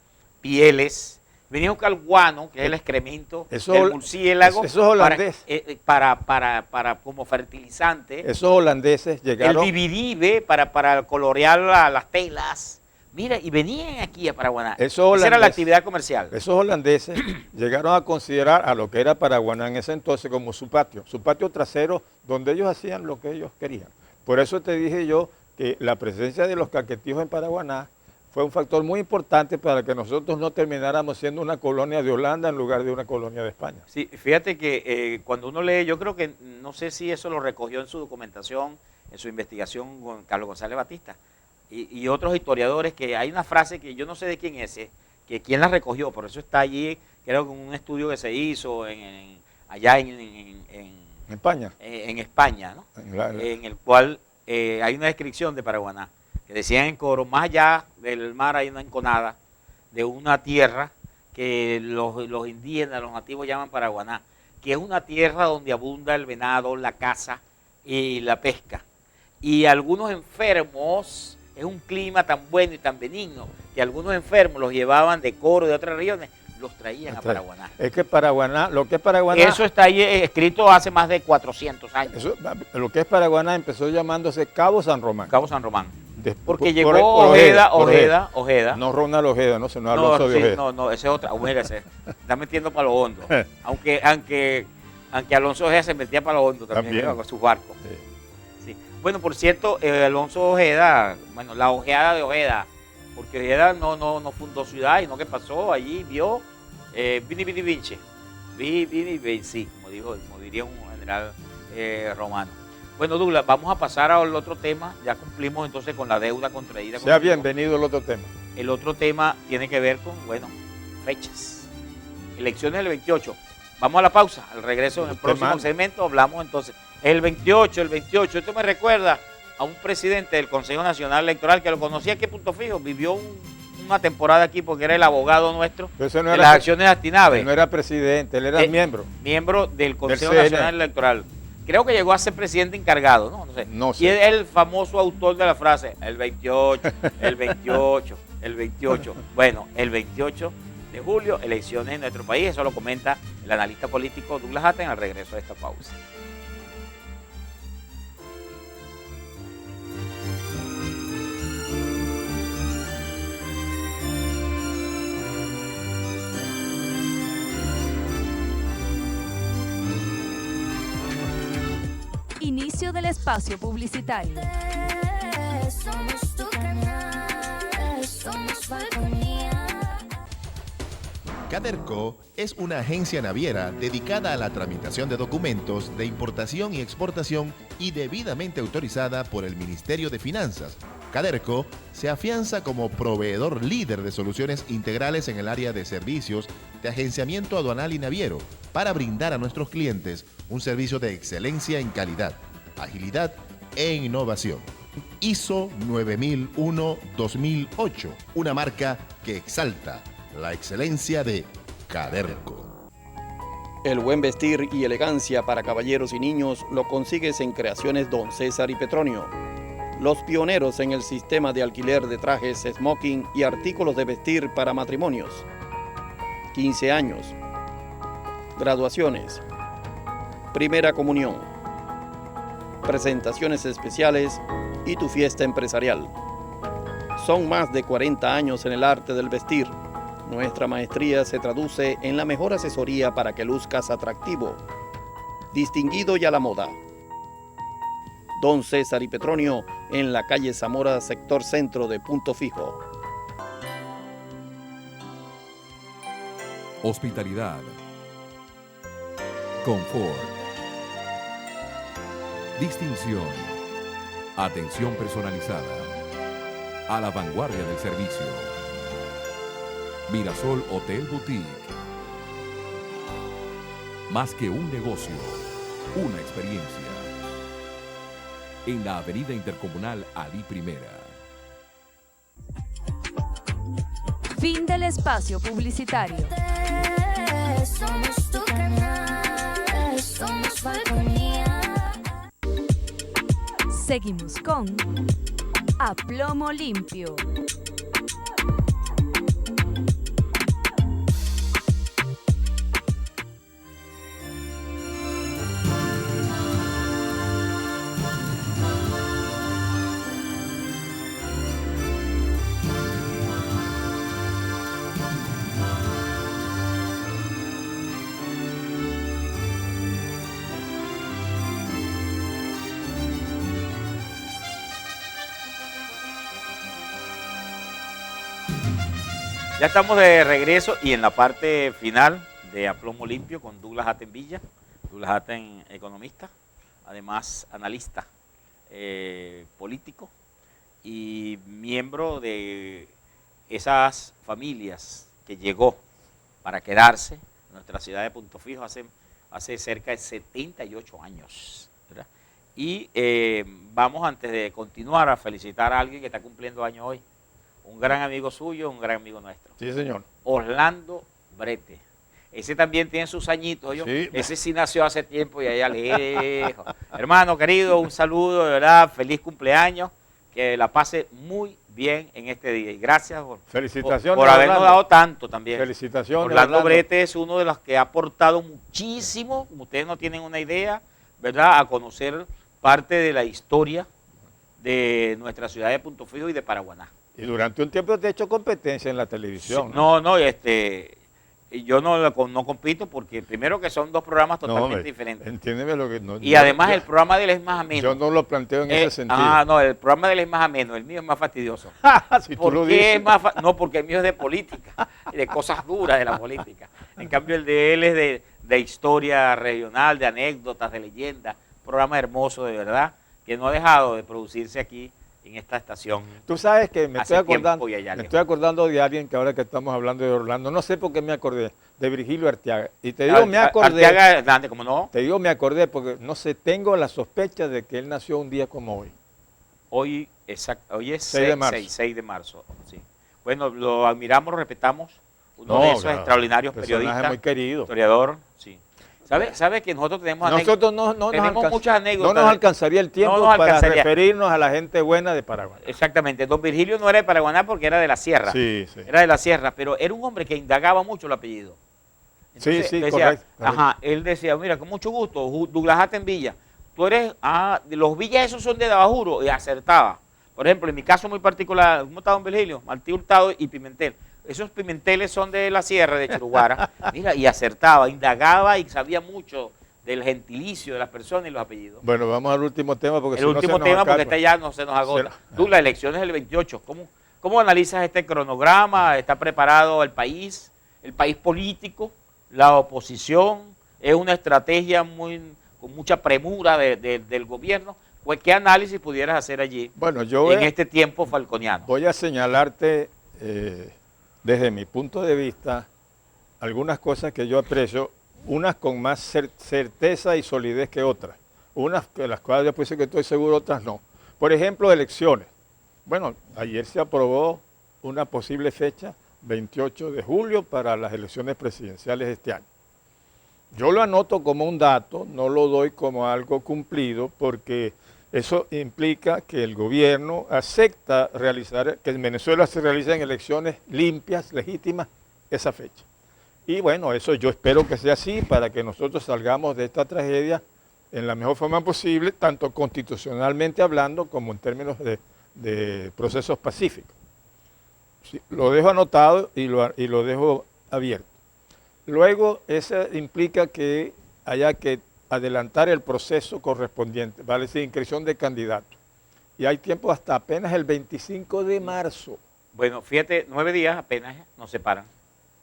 pieles, venían a buscar guano, que es el excremento del murciélago, esos holandeses, para como fertilizante. Esos holandeses llegaron. El vividive para colorear las telas. Mira, y venían aquí a Paraguaná. Esa era la actividad comercial. Esos holandeses llegaron a considerar a lo que era Paraguaná en ese entonces como su patio trasero, donde ellos hacían lo que ellos querían. Por eso te dije yo que la presencia de los caquetíos en Paraguaná fue un factor muy importante para que nosotros no termináramos siendo una colonia de Holanda en lugar de una colonia de España. Sí, fíjate que cuando uno lee, yo creo que, no sé si eso lo recogió en su documentación, en su investigación con Carlos González Batista, y otros historiadores, que hay una frase que yo no sé de quién es, que quién la recogió, por eso está allí, creo que un estudio que se hizo allá en España. En España, ¿no? En el cual hay una descripción de Paraguaná, que decían en coro, más allá del mar hay una enconada de una tierra que los indígenas, los nativos llaman Paraguaná, que es una tierra donde abunda el venado, la caza y la pesca. Y algunos enfermos, es un clima tan bueno y tan benigno, que algunos enfermos los llevaban de Coro y de otras regiones, los traían a Paraguaná. Es que Paraguaná, lo que es Paraguaná... Eso está ahí escrito hace más de 400 años. Lo que es Paraguaná empezó llamándose Cabo San Román. Cabo San Román. Porque llegó Ojeda. No Ronald Ojeda, no, sino Alonso de Ojeda. No, esa es otra. Ojeda se está metiendo para lo hondo. aunque Alonso Ojeda se metía para lo hondo también. Con sus barcos. Sí. Bueno, por cierto, Alonso Ojeda, bueno, la ojeada de Ojeda, porque Ojeda no fundó ciudad, y no que pasó allí, vio Vini Vinci, como diría un general romano. Bueno, Douglas, vamos a pasar al otro tema. Ya cumplimos entonces con la deuda contraída. Sea bienvenido el otro tema. El otro tema tiene que ver con, fechas. Elecciones del 28. Vamos a la pausa. Al regreso en el próximo segmento hablamos entonces. El 28. Esto me recuerda a un presidente del Consejo Nacional Electoral que lo conocía aquí en Punto Fijo. Vivió una temporada aquí porque era el abogado nuestro de las acciones de Astinave. Él no era presidente, él era miembro. Miembro del Consejo Nacional Electoral. Creo que llegó a ser presidente encargado, ¿no? No sé. Y es el famoso autor de la frase, el 28. Bueno, el 28 de julio, elecciones en nuestro país. Eso lo comenta el analista político Douglas Hatten al regreso de esta pausa. Inicio del espacio publicitario. Somos tu canal, somos Falconía. Caderco es una agencia naviera dedicada a la tramitación de documentos de importación y exportación y debidamente autorizada por el Ministerio de Finanzas. Caderco se afianza como proveedor líder de soluciones integrales en el área de servicios de agenciamiento aduanal y naviero para brindar a nuestros clientes un servicio de excelencia en calidad, agilidad e innovación. ISO 9001-2008, una marca que exalta la excelencia de Caderco. El buen vestir y elegancia para caballeros y niños lo consigues en Creaciones Don César y Petronio, los pioneros en el sistema de alquiler de trajes, smoking y artículos de vestir para matrimonios. 15 años, graduaciones, primera comunión, presentaciones especiales y tu fiesta empresarial. Son más de 40 años en el arte del vestir. Nuestra maestría se traduce en la mejor asesoría para que luzcas atractivo, distinguido y a la moda. Don César y Petronio en la calle Zamora, sector centro de Punto Fijo. Hospitalidad, confort, distinción, atención personalizada, a la vanguardia del servicio. Mirasol Hotel Boutique. Más que un negocio, una experiencia. en la Avenida Intercomunal Alí Primera. Fin del espacio publicitario. Somos tu canal, somos Falconía. Seguimos con A Plomo Limpio. Ya estamos de regreso y en la parte final de A Plomo Limpio con Douglas Aten Villa. Douglas Aten, economista, además analista político y miembro de esas familias que llegó para quedarse en nuestra ciudad de Punto Fijo hace cerca de 78 años, ¿verdad? Y vamos, antes de continuar, a felicitar a alguien que está cumpliendo años hoy. Un gran amigo suyo, un gran amigo nuestro. Sí, señor. Orlando Brete. Ese también tiene sus añitos, ¿yo? Sí. Ese sí nació hace tiempo y allá lejos. Hermano querido, un saludo, de verdad, feliz cumpleaños, que la pase muy bien en este día. Y gracias Felicitaciones, por habernos Orlando. dado tanto también. Felicitaciones, Orlando Brete es uno de los que ha aportado muchísimo, como ustedes no tienen una idea, ¿verdad?, a conocer parte de la historia de nuestra ciudad de Punto Fijo y de Paraguaná. Y durante un tiempo te he hecho competencia en la televisión. Sí, yo no compito porque primero que son dos programas totalmente diferentes. Entiéndeme lo que... No, y además el programa de él es más ameno. Yo no lo planteo en ese sentido. No, el programa de él es más ameno, el mío es más fastidioso. Si tú lo dices. No, porque el mío es de política, de cosas duras de la política. En cambio el de él es de historia regional, de anécdotas, de leyendas. Programa hermoso, de verdad, que no ha dejado de producirse aquí en esta estación. Tú sabes que me estoy hace acordando de alguien que ahora que estamos hablando de Orlando, no sé por qué me acordé, de Virgilio Arteaga. Y te digo, me acordé. Arteaga Hernández, ¿cómo no? Te digo, me acordé porque, no sé, tengo la sospecha de que él nació un día como hoy. Hoy es 6 de marzo. Sí. Bueno, lo admiramos, lo respetamos. Uno de esos extraordinarios periodistas, muy querido, historiador, sí. ¿Sabe que nosotros tenemos muchas anécdotas? No nos alcanzaría el tiempo para referirnos a la gente buena de Paraguaná. Exactamente. Don Virgilio no era de Paraguaná porque era de la sierra. Sí, sí. Era de la sierra, pero era un hombre que indagaba mucho el apellido. Entonces, sí, decía, correcto. Él decía, mira, con mucho gusto, Douglas Aten Villa. Tú eres, los Villas esos son de Dabajuro, y acertaba. Por ejemplo, en mi caso muy particular, ¿cómo está don Virgilio? Martí Hurtado y Pimentel. Esos Pimenteles son de la sierra de Churuguara. Mira, y acertaba, indagaba y sabía mucho del gentilicio de las personas y los apellidos. Bueno, vamos al último tema porque porque este ya no se nos agota. Tú, la elección es el 28. ¿Cómo analizas este cronograma? ¿Está preparado el país político, la oposición? ¿Es una estrategia con mucha premura del gobierno? ¿Qué análisis pudieras hacer allí en este tiempo falconiano? Voy a señalarte desde mi punto de vista algunas cosas que yo aprecio, unas con más certeza y solidez que otras, unas de las cuales yo puse que estoy seguro, otras no. Por ejemplo, elecciones. Bueno, ayer se aprobó una posible fecha, 28 de julio, para las elecciones presidenciales de este año. Yo lo anoto como un dato, no lo doy como algo cumplido, porque eso implica que el gobierno acepta que en Venezuela se realicen elecciones limpias, legítimas, esa fecha. Y bueno, eso yo espero que sea así para que nosotros salgamos de esta tragedia en la mejor forma posible, tanto constitucionalmente hablando como en términos de procesos pacíficos. Sí, lo dejo anotado y lo dejo abierto. Luego, eso implica que haya que adelantar el proceso correspondiente, vale decir, inscripción de candidatos. Y hay tiempo hasta apenas el 25 de marzo. Bueno, fíjate, 9 días apenas nos separan.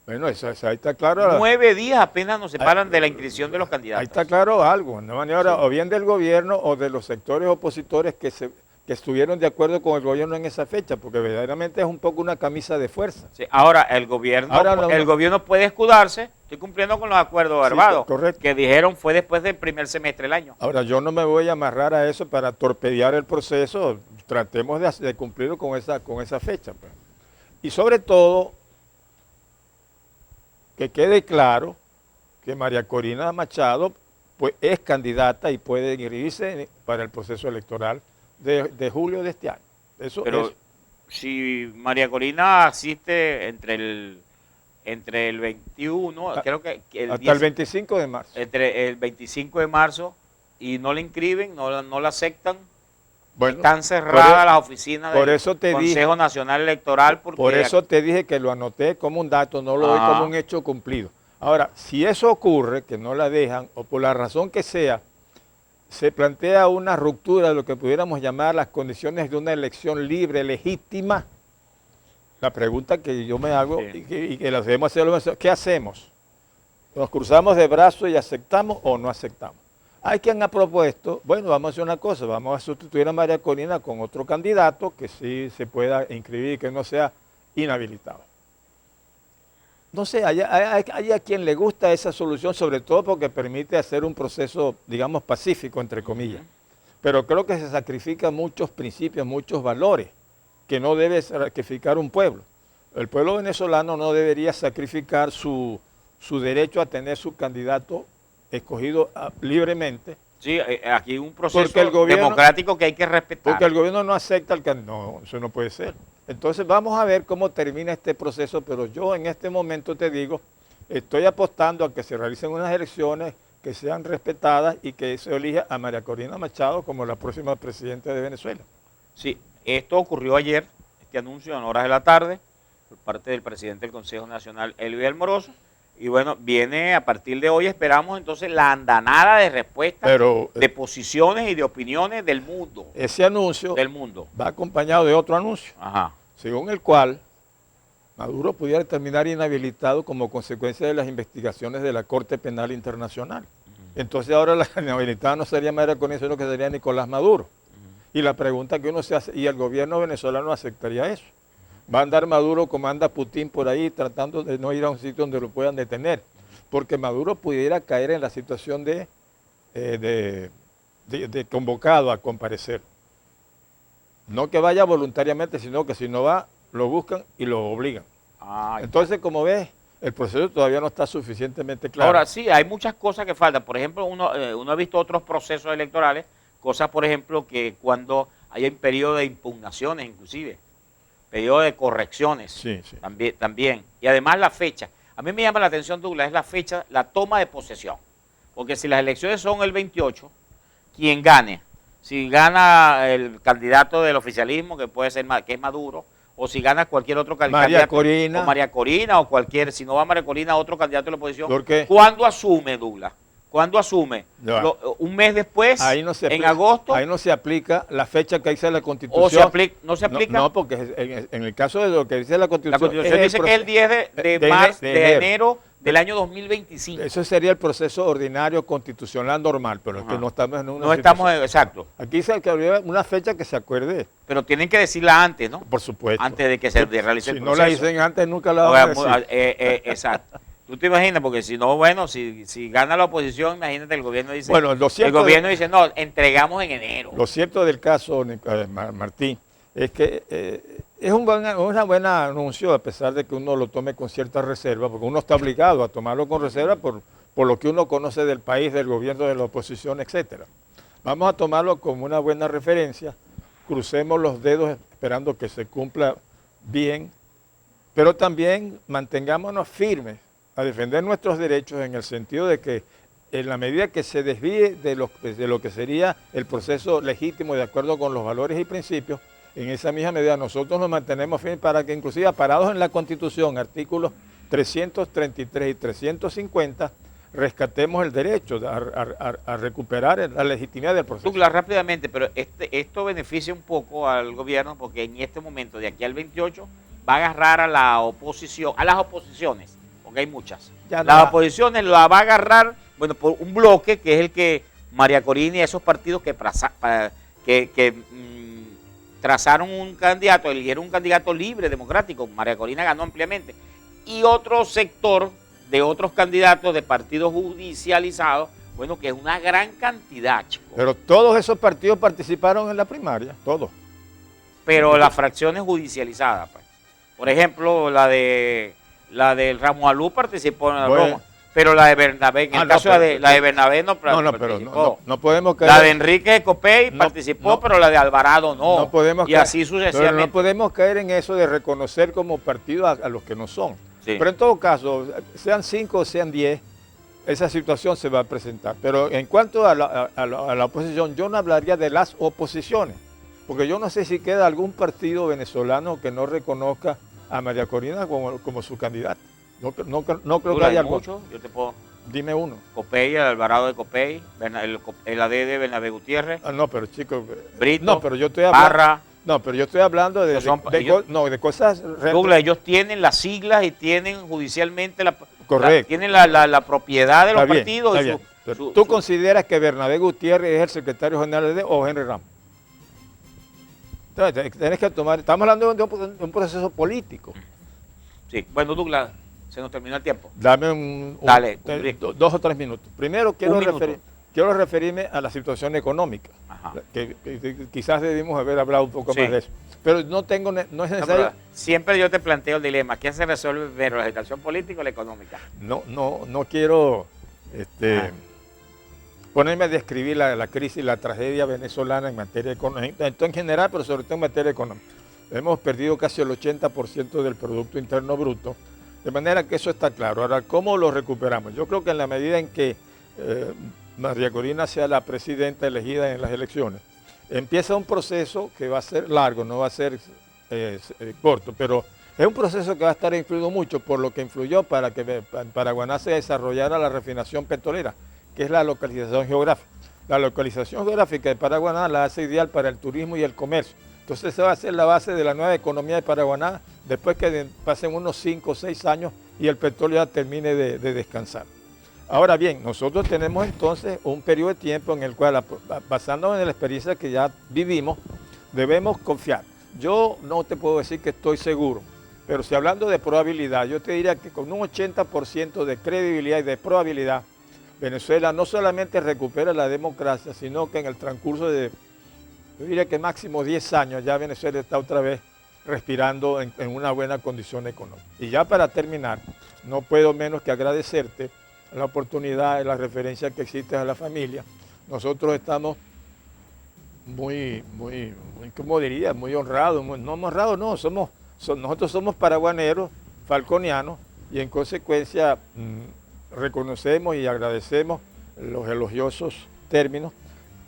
Bueno, eso ahí está claro. 9 días apenas nos separan de la inscripción de los candidatos. Ahí está claro algo, una maniobra o bien del gobierno o de los sectores opositores que estuvieron de acuerdo con el gobierno en esa fecha, porque verdaderamente es un poco una camisa de fuerza. Sí, ahora, el gobierno puede escudarse Estoy cumpliendo con los acuerdos verbados, correcto. que dijeron fue después del primer semestre del año. Ahora, yo no me voy a amarrar a eso para torpedear el proceso, tratemos de cumplirlo con esa fecha. Pues. Y sobre todo, que quede claro que María Corina Machado pues, es candidata y puede inscribirse para el proceso electoral de julio de este año. Pero si María Corina asiste entre el 21, creo que hasta el 25 de marzo. Entre el 25 de marzo y no la inscriben, no la aceptan, bueno, están cerradas las oficinas del Consejo Nacional Electoral. Por eso te dije que lo anoté como un dato, no lo doy como un hecho cumplido. Ahora, si eso ocurre, que no la dejan, o por la razón que sea, se plantea una ruptura de lo que pudiéramos llamar las condiciones de una elección libre, legítima, la pregunta que yo me hago y que la debemos hacer, ¿qué hacemos? ¿Nos cruzamos de brazos y aceptamos o no aceptamos? Hay quien ha propuesto, bueno, vamos a hacer una cosa, vamos a sustituir a María Corina con otro candidato que sí se pueda inscribir y que no sea inhabilitado. No sé, hay a quien le gusta esa solución, sobre todo porque permite hacer un proceso, digamos, pacífico, entre comillas. Pero creo que se sacrifican muchos principios, muchos valores que no debe sacrificar un pueblo. El pueblo venezolano no debería sacrificar su derecho a tener su candidato escogido libremente. Sí, aquí hay un proceso democrático que hay que respetar. Porque el gobierno no acepta el candidato. No, eso no puede ser. Entonces vamos a ver cómo termina este proceso, pero yo en este momento te digo, estoy apostando a que se realicen unas elecciones que sean respetadas y que se elija a María Corina Machado como la próxima presidenta de Venezuela. Sí, esto ocurrió ayer, este anuncio en horas de la tarde, por parte del presidente del Consejo Nacional, Elvis Moroso, y bueno, viene a partir de hoy, esperamos entonces la andanada de respuestas, de posiciones y de opiniones del mundo. Ese anuncio va acompañado de otro anuncio, según el cual Maduro pudiera terminar inhabilitado como consecuencia de las investigaciones de la Corte Penal Internacional. Entonces ahora la inhabilitada no sería María Corina, sino que sería Nicolás Maduro. Y la pregunta que uno se hace, ¿y el gobierno venezolano aceptaría eso? Va a andar Maduro como anda Putin por ahí tratando de no ir a un sitio donde lo puedan detener, porque Maduro pudiera caer en la situación de convocado a comparecer. No que vaya voluntariamente, sino que si no va, lo buscan y lo obligan. Entonces, como ves, el proceso todavía no está suficientemente claro. Ahora sí, hay muchas cosas que faltan. Por ejemplo, uno ha visto otros procesos electorales, cosas, por ejemplo, que cuando hay un periodo de impugnaciones, inclusive, periodo de correcciones, también. Y además la fecha. A mí me llama la atención, Douglas, es la fecha, la toma de posesión. Porque si las elecciones son el 28, quien gane, si gana el candidato del oficialismo, que puede ser que es Maduro, o si gana cualquier otro candidato, o María Corina, o cualquier, si no va María Corina, otro candidato de la oposición, ¿cuándo asume, Douglas? ¿Cuándo asume? ¿Un mes después? ¿En agosto? Ahí no se aplica la fecha que dice la Constitución. ¿No se aplica? No, porque en el caso de lo que dice la Constitución... La Constitución dice que es el 10 de enero del año 2025. Eso sería el proceso ordinario constitucional normal, pero es que no estamos en una... No estamos, exacto. Aquí dice que habría una fecha que se acuerde. Pero tienen que decirla antes, ¿no? Por supuesto. Antes de que se realice el proceso. Si no la dicen antes, nunca la van a decir. Exacto. Tú te imaginas, porque si no, bueno, si gana la oposición, imagínate, el gobierno dice, dice, no, entregamos en enero. Lo cierto del caso, Martín, es que es un buen anuncio, a pesar de que uno lo tome con cierta reserva, porque uno está obligado a tomarlo con reserva por lo que uno conoce del país, del gobierno, de la oposición, etcétera. Vamos a tomarlo como una buena referencia, crucemos los dedos esperando que se cumpla bien, pero también mantengámonos firmes a defender nuestros derechos en el sentido de que en la medida que se desvíe de lo que sería el proceso legítimo de acuerdo con los valores y principios, en esa misma medida nosotros nos mantenemos firmes para que inclusive parados en la Constitución, artículos 333 y 350, rescatemos el derecho a recuperar la legitimidad del proceso. Douglas, rápidamente, pero esto beneficia un poco al gobierno porque en este momento, de aquí al 28, va a agarrar a la oposición, a las oposiciones, porque hay muchas. Las oposiciones la va a agarrar, bueno, por un bloque que es el que María Corina y esos partidos que trazaron un candidato, eligieron un candidato libre, democrático. María Corina ganó ampliamente. Y otro sector de otros candidatos de partidos judicializados, bueno, que es una gran cantidad, chicos. Pero todos esos partidos participaron en la primaria, todos. Pero las fracciones judicializadas, pues. Por ejemplo, la del Ramos Alú participó en la Roma, pero la de Bernabé, en el caso de la de Bernabé no participó. No podemos caer. La de Enrique Copey participó, pero la de Alvarado no. No podemos y caer, así sucesivamente. Pero no podemos caer en eso de reconocer como partido a los que no son. Sí. Pero en todo caso, sean 5 o sean 10, esa situación se va a presentar. Pero en cuanto a la oposición, yo no hablaría de las oposiciones, porque yo no sé si queda algún partido venezolano que no reconozca a María Corina como su candidata. No creo que haya algo. Yo te puedo. Dime uno. Copey, el Alvarado de Copey, el AD de Bernabé Gutiérrez. No, pero chicos. Brito, no, pero yo estoy hablando. Parra. No, pero yo estoy hablando de cosas. Douglas, ellos tienen las siglas y tienen judicialmente correcto. Tienen la propiedad de los partidos. ¿Tú consideras que Bernabé Gutiérrez es el secretario general o Henry Ramos? Entonces, tienes que tomar. Estamos hablando de un proceso político. Sí, bueno, Douglas, se nos terminó el tiempo. Dame Dale, 2 o 3 minutos. Primero quiero referirme a la situación económica, que quizás debimos haber hablado un poco más de eso. Pero no es necesario. Siempre yo te planteo el dilema, ¿quién se resuelve primero, la situación política o la económica? No quiero ponerme a describir la crisis, la tragedia venezolana en materia económica, en general, pero sobre todo en materia económica. Hemos perdido casi el 80% del Producto Interno Bruto, de manera que eso está claro. Ahora, ¿cómo lo recuperamos? Yo creo que en la medida en que María Corina sea la presidenta elegida en las elecciones, empieza un proceso que va a ser largo, no va a ser corto, pero es un proceso que va a estar influido mucho por lo que influyó para que en Paraguaná se desarrollara la refinación petrolera, que es la localización geográfica. La localización geográfica de Paraguaná la hace ideal para el turismo y el comercio. Entonces esa va a ser la base de la nueva economía de Paraguaná después que pasen unos 5 o 6 años y el petróleo ya termine de descansar. Ahora bien, nosotros tenemos entonces un periodo de tiempo en el cual, basándonos en la experiencia que ya vivimos, debemos confiar. Yo no te puedo decir que estoy seguro, pero si hablando de probabilidad, yo te diría que con un 80% de credibilidad y de probabilidad, Venezuela no solamente recupera la democracia, sino que en el transcurso de, yo diría que máximo 10 años, ya Venezuela está otra vez respirando en una buena condición económica. Y ya para terminar, no puedo menos que agradecerte la oportunidad y la referencia que existe a la familia. Nosotros estamos muy ¿cómo diría? Muy honrados, no honrados, no, nosotros somos paraguaneros, falconianos, y en consecuencia reconocemos y agradecemos los elogiosos términos,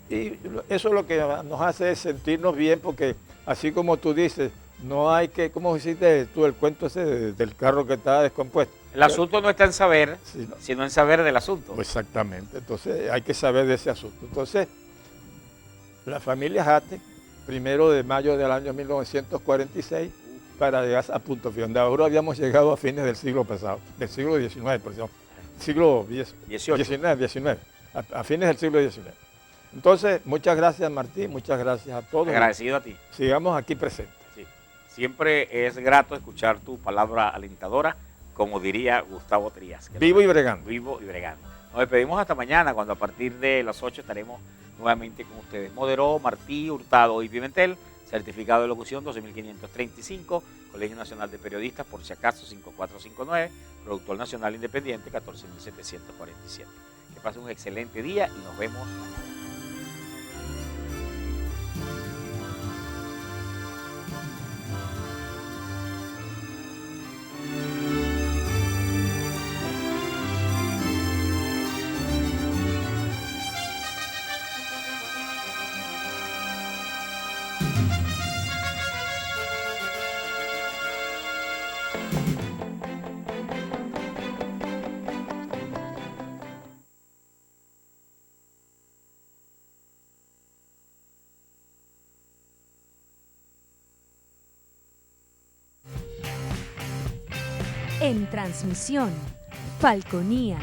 y eso es lo que nos hace sentirnos bien, porque así como tú dices, no hay que, ¿cómo hiciste tú el cuento ese del carro que estaba descompuesto? El asunto no está en saber, sino en saber del asunto. Exactamente, entonces hay que saber de ese asunto. Entonces, la familia Jate, 1 de mayo del año 1946, para llegar a punto final. De ahora habíamos llegado a fines del siglo pasado, del siglo XIX, por ejemplo, siglo XIX, a fines del siglo XIX. Entonces, muchas gracias Martín, muchas gracias a todos. Agradecido a ti. Sigamos aquí presentes. Sí. Siempre es grato escuchar tu palabra alentadora, como diría Gustavo Trías. Vivo y bregando. Vivo y bregando. Nos despedimos hasta mañana, cuando a partir de las 8 estaremos nuevamente con ustedes. Moderó Martí Hurtado y Pimentel, certificado de locución 12.535, Colegio Nacional de Periodistas, por si acaso 5459, Productor Nacional Independiente 14.747. Que pasen un excelente día y nos vemos mañana. En transmisión, Falconía.